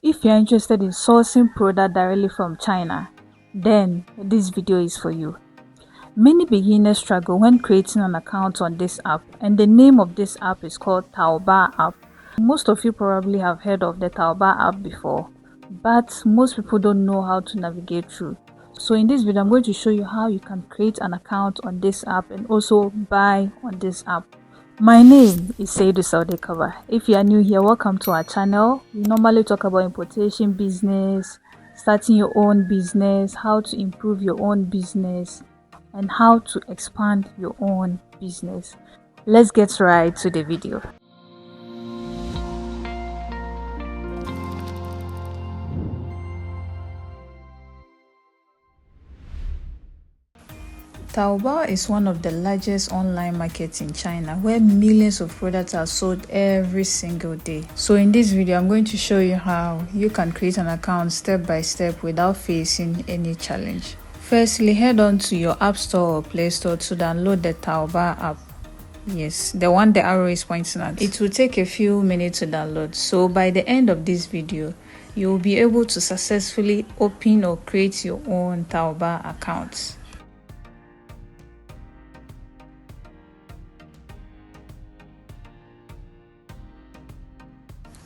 If you're interested in sourcing product directly from China, then this video is for you. Many beginners struggle when creating an account on this app, and the name of this app is called Taobao app. Most of you probably have heard of the Taobao app before, but most people don't know how to navigate through. So in this video, I'm going to show you how you can create an account on this app and also buy on this app. My name is Seidu Saudekaba. If you are new here, welcome to our channel. We normally talk about importation business, starting your own business, how to improve your own business, and how to expand your own business. Let's get right to the video. Taobao is one of the largest online markets in China where millions of products are sold every single day. So in this video, I'm going to show you how you can create an account step by step without facing any challenge. Firstly, head on to your App Store or Play Store to download the Taobao app. Yes, the one the arrow is pointing at. It will take a few minutes to download. So by the end of this video, you will be able to successfully open or create your own Taobao account.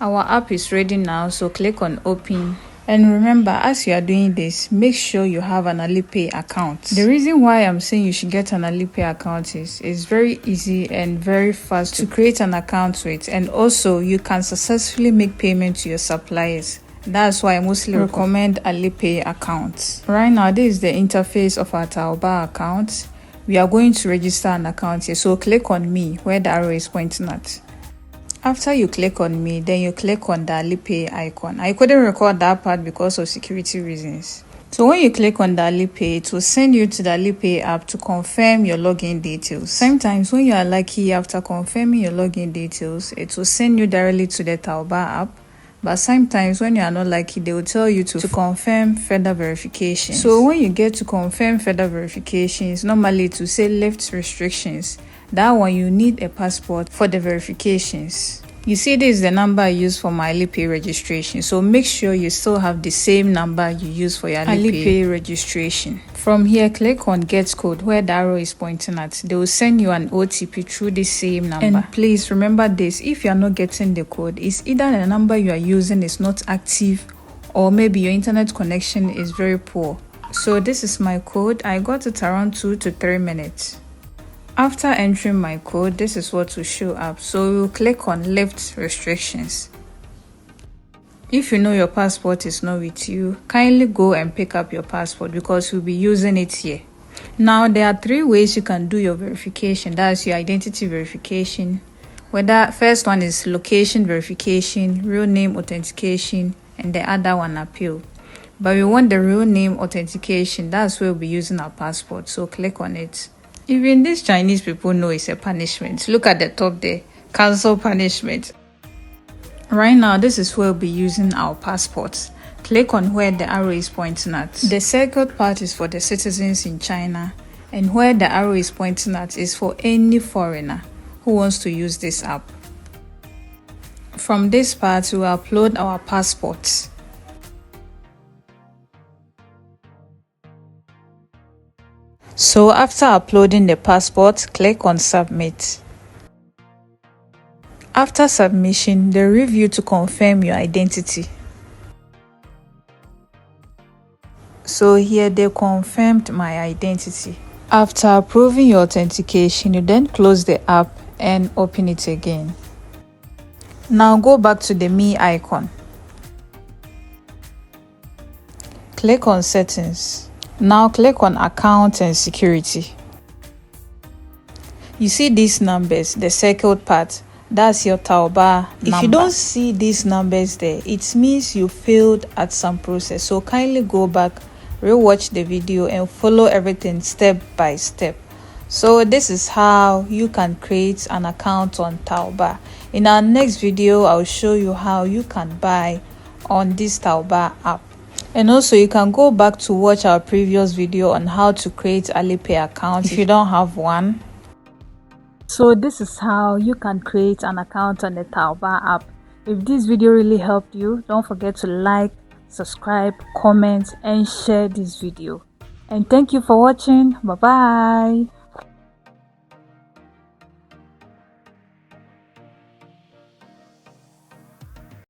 Our app is ready now, so click on open. And remember, as you are doing this, make sure you have an Alipay account. The reason why I'm saying you should get an Alipay account is it's very easy and very fast to create an account with, and also you can successfully make payment to your suppliers. That's why I mostly recommend Alipay accounts. Right now, this is the interface of our Taobao account. We are going to register an account here, so click on me where the arrow is pointing at. After you click on me, then you click on the Alipay icon. I couldn't record that part because of security reasons. So when you click on the Alipay, it will send you to the Alipay app to confirm your login details. Sometimes when you are lucky, after confirming your login details, it will send you directly to the Taobao app. But sometimes when you are not lucky, they will tell you to confirm further verification. So when you get to confirm further verifications, normally it will say lift restrictions. That one, you need a passport for the verifications. You see, this is the number I use for my Alipay registration. So make sure you still have the same number you use for your Alipay registration. From here, click on get code where the arrow is pointing at. They will send you an OTP through the same number. And please remember this, if you are not getting the code, it's either the number you are using is not active or maybe your internet connection is very poor. So this is my code. I got it around 2 to 3 minutes. After entering my code, this is what will show up. So we'll click on lift restrictions. If you know your passport is not with you, kindly go and pick up your passport because we'll be using it here. Now there are 3 ways you can do your verification. That's your identity verification. Whether first one is location verification, real name authentication, and the other one appeal. But we want the real name authentication. That's where we'll be using our passport. So click on it. Even these Chinese people know it's a punishment. Look at the top there, cancel punishment. Right now, this is where we'll be using our passports. Click on where the arrow is pointing at. The circled part is for the citizens in China, and where the arrow is pointing at is for any foreigner who wants to use this app. From this part, we will upload our passports. So after uploading the passport, click on submit. After submission, they review to confirm your identity. So here they confirmed my identity. After approving your authentication, you then close the app and open it again. Now go back to the me icon. Click on settings. Now click on account and security. You see these numbers, the circled part, that's your Taobao number. If you don't see these numbers there, it means you failed at some process. So kindly go back, rewatch the video and follow everything step by step. So this is how you can create an account on Taobao. In our next video, I'll show you how you can buy on this Taobao app. And also you can go back to watch our previous video on how to create Alipay account if you don't have one. So this is how you can create an account on the Taobao app. If this video really helped you, don't forget to like, subscribe, comment and share this video. And thank you for watching. Bye bye.